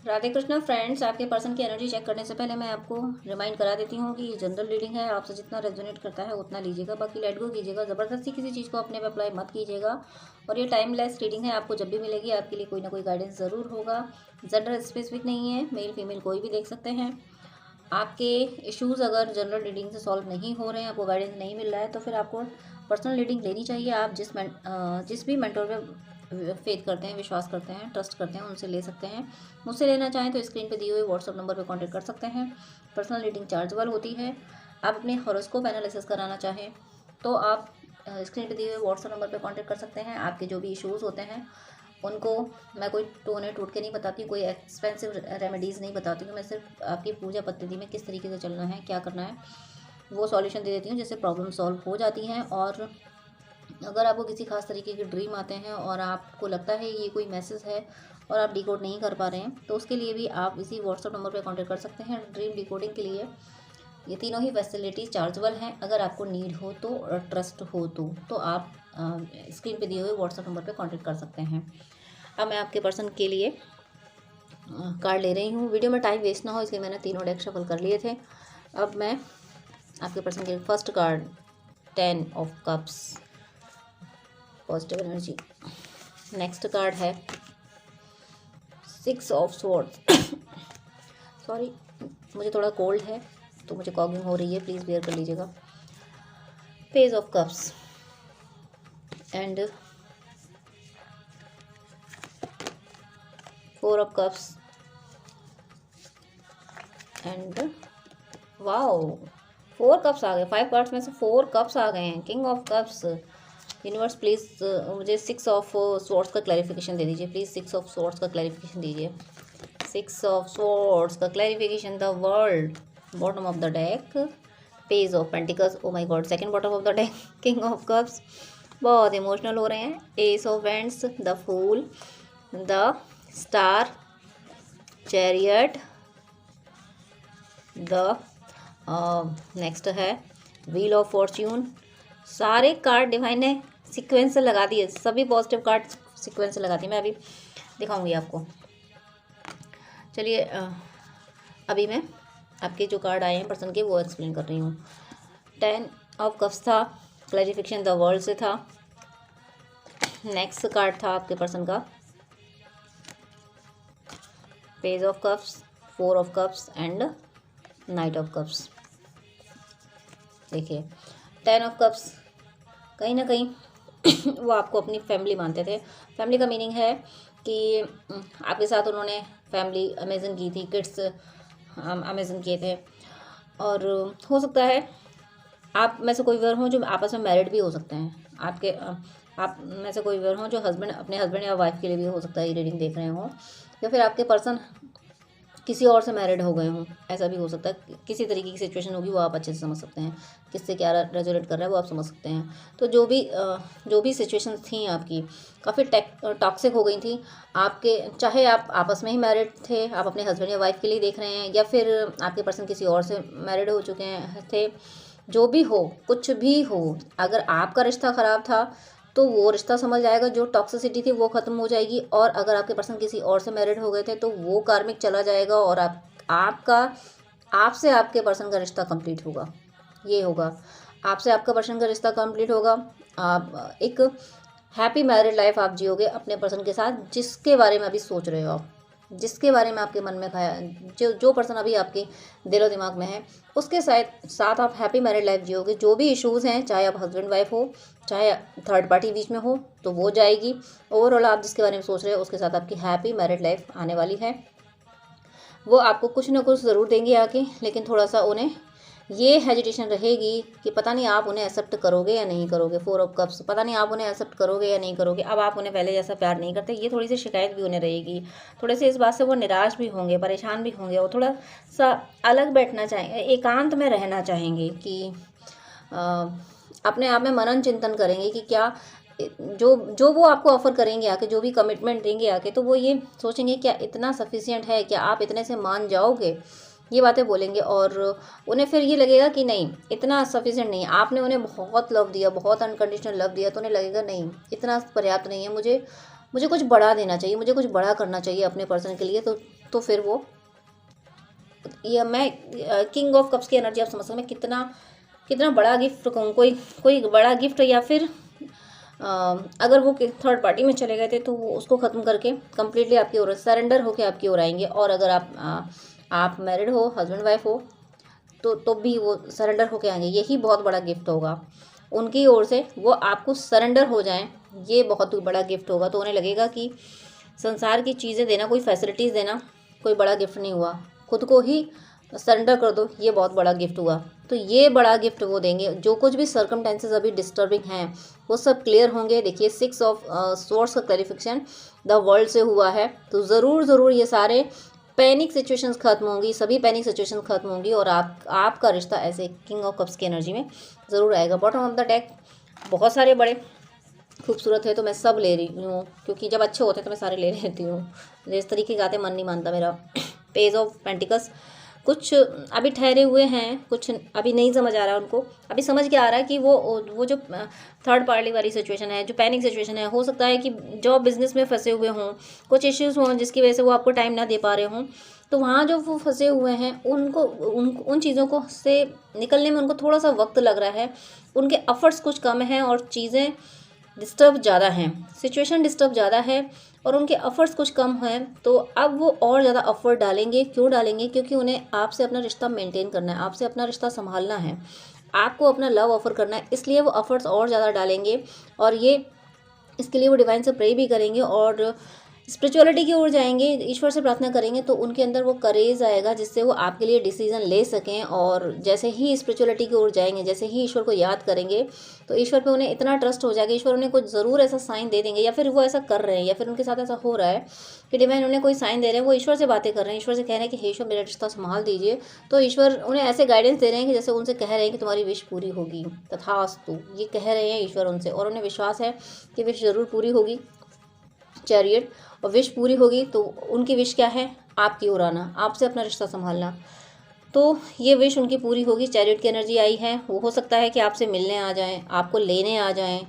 Radhe Krishna friends, आपके person की energy check करने से पहले मैं आपको रिमाइंड करा देती हूँ कि ये जनरल रीडिंग है। आपसे जितना रेजोनेट करता है उतना लीजिएगा, बाकी लेट गो कीजिएगा। ज़बरदस्ती किसी चीज़ को अपने पे अप्लाई मत कीजिएगा। और ये टाइमलेस रीडिंग है, आपको जब भी मिलेगी आपके लिए कोई ना कोई गाइडेंस ज़रूर होगा। जनरल स्पेसिफिक नहीं है, मेल फीमेल कोई भी देख सकते हैं। आपके इश्यूज़ अगर जनरल रीडिंग से सॉल्व नहीं हो रहे हैं, आपको गाइडेंस नहीं मिल रहा है, तो फिर आपको पर्सनल रीडिंग लेनी चाहिए। आप जिस भी मेंटर पे फेथ करते हैं, विश्वास करते हैं, ट्रस्ट करते हैं, उनसे ले सकते हैं। मुझसे लेना चाहें तो स्क्रीन पे दिए हुए व्हाट्सअप नंबर पे कांटेक्ट कर सकते हैं। पर्सनल रीडिंग चार्जेबल होती है। आप अपने हॉरोस्कोप एनालिसिस कराना चाहें तो आप स्क्रीन पे दिए हुए व्हाट्सअप नंबर पे कांटेक्ट कर सकते हैं। आपके जो भी इश्यूज़ होते हैं उनको मैं कोई टोने टोटके नहीं बताती, कोई एक्सपेंसिव रेमेडीज़ नहीं बताती हूँ। मैं सिर्फ आपकी पूजा पद्धति में किस तरीके से चलना है, क्या करना है, वो सॉल्यूशन दे देती हूँ, जिससे प्रॉब्लम सॉल्व हो जाती हैं। और अगर आपको किसी खास तरीके के ड्रीम आते हैं और आपको लगता है ये कोई मैसेज है और आप डिकोड नहीं कर पा रहे हैं, तो उसके लिए भी आप इसी व्हाट्सअप नंबर पर कांटेक्ट कर सकते हैं। ड्रीम डिकोडिंग के लिए ये तीनों ही फैसिलिटीज़ चार्जेबल हैं। अगर आपको नीड हो तो और ट्रस्ट हो तो आप स्क्रीन पे दिए हुए व्हाट्सअप नंबर पे कांटेक्ट कर सकते हैं। अब मैं आपके पर्सन के लिए कार्ड ले रही हूँ। वीडियो में टाइम वेस्ट ना हो इसलिए मैंने तीनों डेक शफल कर लिए थे। अब मैं आपके पर्सन के first card 10 of cups, positive energy. Next card है 6 ऑफ स्वॉर्ड्स। सॉरी, मुझे थोड़ा कोल्ड है तो मुझे कॉगिंग हो रही है, प्लीज़ बेयर कर लीजिएगा। Page of cups and 4 of cups and wow 4 cups आ गए। 5 कार्ड्स में से 4 कप्स आ गए हैं। King of cups. Universe please मुझे 6 ऑफ स्वॉर्ड्स का क्लैरिफिकेशन दे दीजिए, प्लीज़ 6 ऑफ स्वॉर्ड्स का क्लैरिफिकेशन दीजिए। 6 ऑफ स्वॉर्ड्स का clarification. The world, bottom of the deck. Page of pentacles, oh my god, second bottom of the deck. King of cups, बहुत emotional हो रहे हैं। Ace of wands, the fool, the star, chariot, the next है wheel of fortune. सारे card divine ने sequence से लगा दिए, सभी पॉजिटिव कार्ड सीक्वेंस से लगा दिए। मैं अभी दिखाऊंगी आपको। चलिए अभी मैं आपके जो कार्ड आए हैं पर्सन के वो एक्सप्लेन कर रही हूँ। 10 ऑफ कप्स था, क्लैरिफिकेशन द वर्ल्ड से था। नेक्स्ट कार्ड था आपके पर्सन का page of cups, 4 of cups and night of cups. देखिए 10 ऑफ कप्स, कहीं ना कहीं वो आपको अपनी फैमिली मानते थे। फैमिली का मीनिंग है कि आपके साथ उन्होंने फैमिली अमेजन की थी, किड्स अमेजन किए थे। और हो सकता है आप में से कोई वर हों जो आपस में मैरिड भी हो सकते हैं। आप में से कोई वर हों जो अपने हस्बैंड या वाइफ के लिए भी हो सकता है ये रीडिंग देख रहे हों, या फिर आपके पर्सन किसी और से मैरिड हो गए हों, ऐसा भी हो सकता है। किसी तरीके की सिचुएशन होगी वो आप अच्छे से समझ सकते हैं, किससे क्या रेजोनेट कर रहा है वो आप समझ सकते हैं। तो जो भी सिचुएशंस थी आपकी काफ़ी टॉक्सिक हो गई थी आपके, चाहे आप आपस में ही मैरिड थे, आप अपने हस्बैंड या वाइफ के लिए देख रहे हैं, या फिर आपके पर्सन किसी और से मैरिड हो चुके हैं थे। जो भी हो, कुछ भी हो, अगर आपका रिश्ता ख़राब था तो वो रिश्ता संभल जाएगा, जो टॉक्सिसिटी थी वो ख़त्म हो जाएगी। और अगर आपके पर्सन किसी और से मैरिड हो गए थे तो वो कार्मिक चला जाएगा और आपसे आपके पर्सन का रिश्ता कंप्लीट होगा। ये होगा, आपसे आपका पर्सन का रिश्ता कंप्लीट होगा। आप एक हैप्पी मैरिड लाइफ आप जियोगे अपने पर्सन के साथ, जिसके बारे में अभी सोच रहे हो आप, जिसके बारे में आपके मन में खाया, जो पर्सन अभी आपके दिलो दिमाग में है, उसके साथ आप हैप्पी मैरिड लाइफ जियोगे। जो भी इश्यूज़ हैं, चाहे आप हस्बैंड वाइफ हो, चाहे थर्ड पार्टी बीच में हो, तो वो जाएगी। ओवरऑल आप जिसके बारे में सोच रहे हो उसके साथ आपकी हैप्पी मैरिड लाइफ आने वाली है। वो आपको कुछ ना कुछ ज़रूर देंगे आके, लेकिन थोड़ा सा उन्हें ये हेजिटेशन रहेगी कि पता नहीं आप उन्हें एक्सेप्ट करोगे या नहीं करोगे। 4 ऑफ कप्स, पता नहीं आप उन्हें एक्सेप्ट करोगे या नहीं करोगे। अब आप उन्हें पहले जैसा प्यार नहीं करते, ये थोड़ी सी शिकायत भी उन्हें रहेगी। थोड़े से इस बात से वो निराश भी होंगे, परेशान भी होंगे। वो थोड़ा सा अलग बैठना चाहेंगे, एकांत में रहना चाहेंगे कि अपने आप में मनन चिंतन करेंगे कि क्या जो वो आपको ऑफ़र करेंगे आके, जो भी कमिटमेंट देंगे आके, तो वो ये सोचेंगे क्या इतना सफिशिएंट है, क्या आप इतने से मान जाओगे, ये बातें बोलेंगे। और उन्हें फिर ये लगेगा कि नहीं, इतना सफिशिएंट नहीं, आपने उन्हें बहुत लव दिया, बहुत अनकंडीशनल लव दिया, तो उन्हें लगेगा नहीं इतना पर्याप्त नहीं है, मुझे मुझे कुछ बड़ा देना चाहिए, मुझे कुछ बड़ा करना चाहिए अपने पर्सन के लिए। तो फिर वो ये मैं किंग ऑफ कप्स की एनर्जी आप समझ सकते हैं मैं कितना कितना बड़ा गिफ्ट कहूँ, कोई कोई बड़ा गिफ्ट, या फिर अगर वो थर्ड पार्टी में चले गए थे तो वो उसको ख़त्म करके कम्प्लीटली आपकी ओर सरेंडर होके आपकी ओर आएंगे। और अगर आप मैरिड हो, हस्बैंड वाइफ हो, तो भी वो सरेंडर होके आएंगे। यही बहुत बड़ा गिफ्ट होगा उनकी ओर से, वो आपको सरेंडर हो जाएं, ये बहुत बड़ा गिफ्ट होगा। तो उन्हें लगेगा कि संसार की चीज़ें देना, कोई फैसिलिटीज़ देना कोई बड़ा गिफ्ट नहीं हुआ, खुद को ही सरेंडर कर दो, ये बहुत बड़ा गिफ्ट हुआ। तो ये बड़ा गिफ्ट वो देंगे। जो कुछ भी सर्कमटेंसेस अभी डिस्टर्बिंग हैं वो सब क्लियर होंगे। देखिए 6 ऑफ सोर्स का क्लैरिफिकेशन द वर्ल्ड से हुआ है, तो ज़रूर ये सारे पैनिक सिचुएशंस खत्म होंगी, सभी पैनिक सिचुएशंस खत्म होंगी और आपका रिश्ता ऐसे किंग ऑफ कप्स की एनर्जी में ज़रूर आएगा। बॉटम ऑफ द डेक बहुत सारे बड़े खूबसूरत है, तो मैं सब ले रही हूँ क्योंकि जब अच्छे होते हैं तो मैं सारे ले लेती हूँ। जिस तरीके के आते मन नहीं मानता मेरा। पेज ऑफ पेंटिकल्स, कुछ अभी ठहरे हुए हैं, कुछ अभी नहीं समझ आ रहा है उनको। अभी समझ के आ रहा है कि वो जो थर्ड पार्टी वाली सिचुएशन है, जो पैनिक सिचुएशन है, हो सकता है कि जॉब बिजनेस में फंसे हुए हों, कुछ इश्यूज़ हों जिसकी वजह से वो आपको टाइम ना दे पा रहे हों। तो वहाँ जो वो फंसे हुए हैं उनको उन चीज़ों को से निकलने में उनको थोड़ा सा वक्त लग रहा है। उनके एफर्ट्स कुछ कम हैं और चीज़ें डिस्टर्ब ज़्यादा हैं, सिचुएशन डिस्टर्ब ज़्यादा है और उनके एफर्ट्स कुछ कम हैं। तो अब वो और ज़्यादा एफर्ट डालेंगे। क्यों डालेंगे? क्योंकि उन्हें आपसे अपना रिश्ता मेंटेन करना है, आपसे अपना रिश्ता संभालना है, आपको अपना लव ऑफर करना है, इसलिए वो एफर्ट्स और ज़्यादा डालेंगे। और ये इसके लिए वो डिवाइन से प्रे भी करेंगे और स्पिरिचुअलिटी की ओर जाएंगे, ईश्वर से प्रार्थना करेंगे। तो उनके अंदर वो करेज आएगा जिससे वो आपके लिए डिसीजन ले सकें। और जैसे ही स्पिरिचुअलिटी की ओर जाएंगे, जैसे ही ईश्वर को याद करेंगे, तो ईश्वर पे उन्हें इतना ट्रस्ट हो जाएगा, ईश्वर उन्हें कुछ ज़रूर ऐसा साइन दे देंगे, या फिर वो ऐसा कर रहे हैं, या फिर उनके साथ ऐसा हो रहा है कि डिवाइन उन्हें कोई साइन दे रहे हैं, वो ईश्वर से बातें कर रहे हैं, ईश्वर से कह रहे हैं कि हे ईश्वर मेरा रिश्ता संभाल दीजिए। तो ईश्वर उन्हें ऐसे गाइडेंस दे रहे हैं कि जैसे उनसे कह रहे हैं कि तुम्हारी विश पूरी होगी, तथास्तु, ये कह रहे हैं ईश्वर उनसे, और उन्हें विश्वास है कि विश ज़रूर पूरी होगी। चैरियट, और विश पूरी होगी तो उनकी विश क्या है? आपकी ओर आना, आपसे अपना रिश्ता संभालना। तो ये विश उनकी पूरी होगी। चैरियट की एनर्जी आई है, वो हो सकता है कि आपसे मिलने आ जाएं, आपको लेने आ जाएं।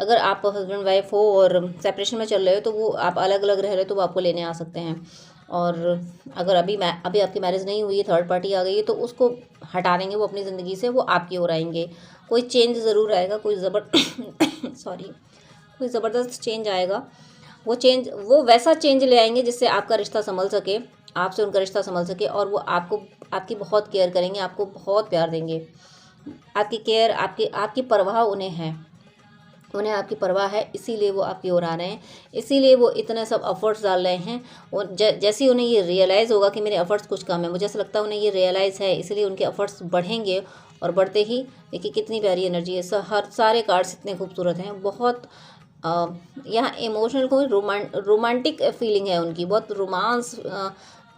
अगर आप हस्बैंड वाइफ हो और सेपरेशन में चल रहे हो तो वो आप अलग अलग रह रहे हो तो वो आपको लेने आ सकते हैं। और अगर अभी आपकी मैरिज नहीं हुई है, थर्ड पार्टी आ गई है, तो उसको हटा देंगे वो अपनी ज़िंदगी से, वो आपकी ओर आएंगे। कोई चेंज ज़रूर आएगा, कोई कोई ज़बरदस्त चेंज आएगा। वो वैसा चेंज ले आएंगे जिससे आपका रिश्ता संभल सके, आपसे उनका रिश्ता संभल सके, और वो आपकी बहुत केयर करेंगे, आपको बहुत प्यार देंगे। आपकी केयर, आपकी परवाह उन्हें है, उन्हें आपकी परवाह है, इसीलिए वो आपकी ओर आ रहे हैं, इसीलिए वो इतने सब एफर्ट्स डाल रहे हैं। और जैसे ही उन्हें ये रियलाइज़ होगा कि मेरे एफर्ट्स कुछ कम है, मुझे ऐसा लगता है उन्हें ये रियलाइज़ है, इसलिए उनके एफर्ट्स बढ़ेंगे। और बढ़ते ही देखिए कितनी प्यारी एनर्जी है, सारे कार्ड्स इतने खूबसूरत हैं। बहुत यहाँ इमोशनल कोई रोमांटिक फीलिंग है उनकी, बहुत रोमांस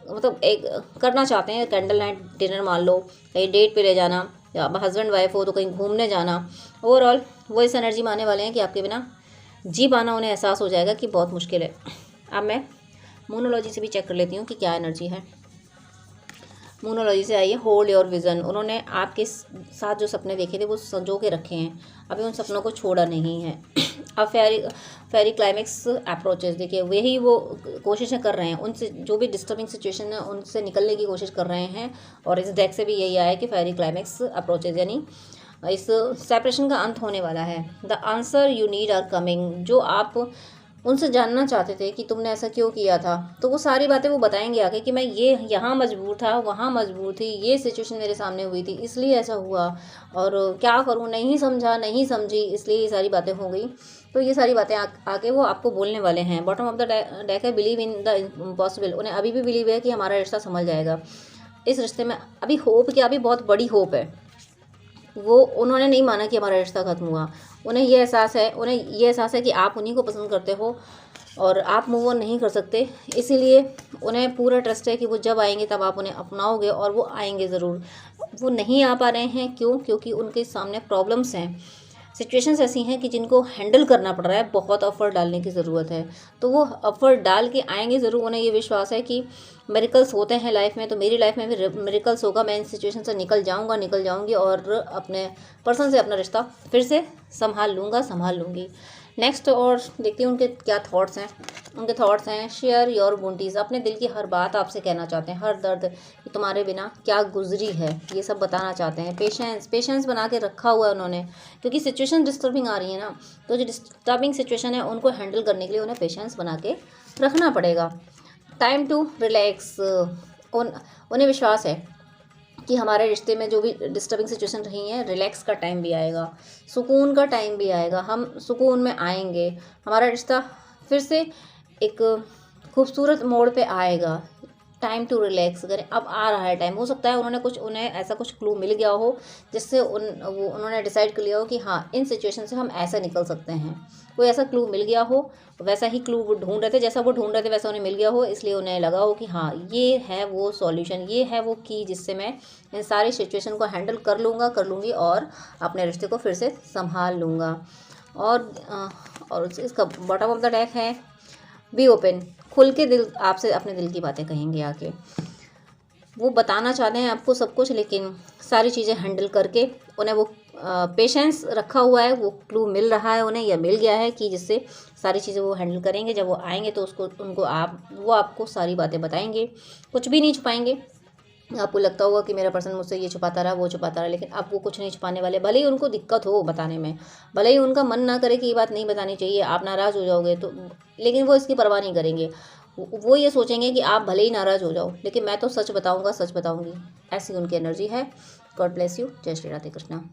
मतलब एक करना चाहते हैं। कैंडल नाइट डिनर मान लो, कहीं डेट पे ले जाना, या हस्बैंड वाइफ हो तो कहीं घूमने जाना। ओवरऑल वो इस एनर्जी में आने वाले हैं कि आपके बिना जी पाना उन्हें एहसास हो जाएगा कि बहुत मुश्किल है। अब मैं मूनोलॉजी से भी चेक कर लेती हूँ कि क्या एनर्जी है। मूनोलॉजी से आई है होल्ड योर विज़न। उन्होंने आपके साथ जो सपने देखे थे वो संजो के रखे हैं, अभी उन सपनों को छोड़ा नहीं है। अब फेरी क्लाइमेक्स अप्रोचेस, देखिए यही वो कोशिशें कर रहे हैं, उनसे जो भी डिस्टर्बिंग सिचुएशन है उनसे निकलने की कोशिश कर रहे हैं। और इस डेक से भी यही आया है कि फेरी क्लाइमेक्स अप्रोचेस, यानी इस सेपरेशन का अंत होने वाला है। The answer you need are coming, जो आप उनसे जानना चाहते थे कि तुमने ऐसा क्यों किया था, तो वो सारी बातें वो बताएंगे आके कि मैं ये यहाँ मजबूर था, वहाँ मजबूर थी, ये सिचुएशन मेरे सामने हुई थी, इसलिए ऐसा हुआ, और क्या करूँ, नहीं समझा, नहीं समझी, इसलिए ये सारी बातें हो गई। तो ये सारी बातें आके वो आपको बोलने वाले हैं। बॉटम ऑफ द डेक है बिलीव इन द इम्पॉसिबल। उन्हें अभी भी बिलीव है कि हमारा रिश्ता संभल जाएगा। इस रिश्ते में अभी होप, क्या अभी बहुत बड़ी होप है। वो उन्होंने नहीं माना कि हमारा रिश्ता ख़त्म हुआ, उन्हें ये एहसास है कि आप उन्हीं को पसंद करते हो और आप मूव ऑन नहीं कर सकते। इसीलिए उन्हें पूरा ट्रस्ट है कि वो जब आएंगे तब आप उन्हें अपनाओगे, और वो आएंगे ज़रूर। वो नहीं आ पा रहे हैं, क्यों? क्योंकि उनके सामने प्रॉब्लम्स हैं, सिचुएशंस ऐसी हैं कि जिनको हैंडल करना पड़ रहा है, बहुत एफर्ट डालने की ज़रूरत है। तो वो एफर्ट डाल के आएंगे ज़रूर। उन्हें ये विश्वास है कि मिरेकल्स होते हैं लाइफ में, तो मेरी लाइफ में भी मिरेकल्स होगा, मैं इन सिचुएशन से निकल जाऊंगी और अपने पर्सन से अपना रिश्ता फिर से संभाल लूँगी। नेक्स्ट और देखती हूँ उनके क्या थॉट्स हैं। उनके थॉट्स हैं, शेयर योर वुंटीज़, अपने दिल की हर बात आपसे कहना चाहते हैं, हर दर्द कि तुम्हारे बिना क्या गुजरी है ये सब बताना चाहते हैं। पेशेंस बना के रखा हुआ है उन्होंने, क्योंकि सिचुएशन डिस्टर्बिंग आ रही है ना, तो जो डिस्टर्बिंग सिचुएशन है उनको हैंडल करने के लिए उन्हें पेशेंस बना के रखना पड़ेगा। टाइम टू रिलैक्स, उन्हें विश्वास है कि हमारे रिश्ते में जो भी डिस्टर्बिंग सिचुएशन रही है, रिलैक्स का टाइम भी आएगा, सुकून का टाइम भी आएगा, हम सुकून में आएंगे, हमारा रिश्ता फिर से एक खूबसूरत मोड़ पे आएगा। टाइम टू रिलैक्स करें, अब आ रहा है टाइम। हो सकता है उन्हें ऐसा कुछ क्लू मिल गया हो जिससे उन्होंने डिसाइड कर लिया हो कि हाँ इन सिचुएशन से हम ऐसे निकल सकते हैं। कोई ऐसा क्लू मिल गया हो, वैसा ही क्लू वो ढूंढ रहे थे, जैसा वो ढूंढ रहे थे वैसा उन्हें मिल गया हो, इसलिए उन्हें लगा हो कि हाँ ये है वो सॉल्यूशन, ये है वो की जिससे मैं इन सारी सिचुएशन को हैंडल कर लूँगी और अपने रिश्ते को फिर से संभाल लूँगा। और इसका बॉटम ऑफ द डेक है बी ओपन, खुल के दिल आपसे अपने दिल की बातें कहेंगे आके। वो बताना चाहते हैं आपको सब कुछ, लेकिन सारी चीज़ें हैंडल करके उन्हें वो पेशेंस रखा हुआ है, वो क्लू मिल रहा है उन्हें या मिल गया है कि जिससे सारी चीज़ें वो हैंडल करेंगे। जब वो आएंगे तो वो आपको सारी बातें बताएंगे, कुछ भी नहीं छुपाएंगे। आपको लगता होगा कि मेरा पर्सन मुझसे ये छुपाता रहा वो छुपाता रहा, लेकिन अब वो कुछ नहीं छुपाने वाले। भले ही उनको दिक्कत हो बताने में, भले ही उनका मन ना करे कि ये बात नहीं बतानी चाहिए, आप नाराज़ हो जाओगे तो, लेकिन वो इसकी परवाह नहीं करेंगे। वो ये सोचेंगे कि आप भले ही नाराज़ हो जाओ, लेकिन मैं तो सच बताऊंगा, सच बताऊंगी। ऐसी उनकी एनर्जी है। God bless you. जय श्री राधे कृष्णा।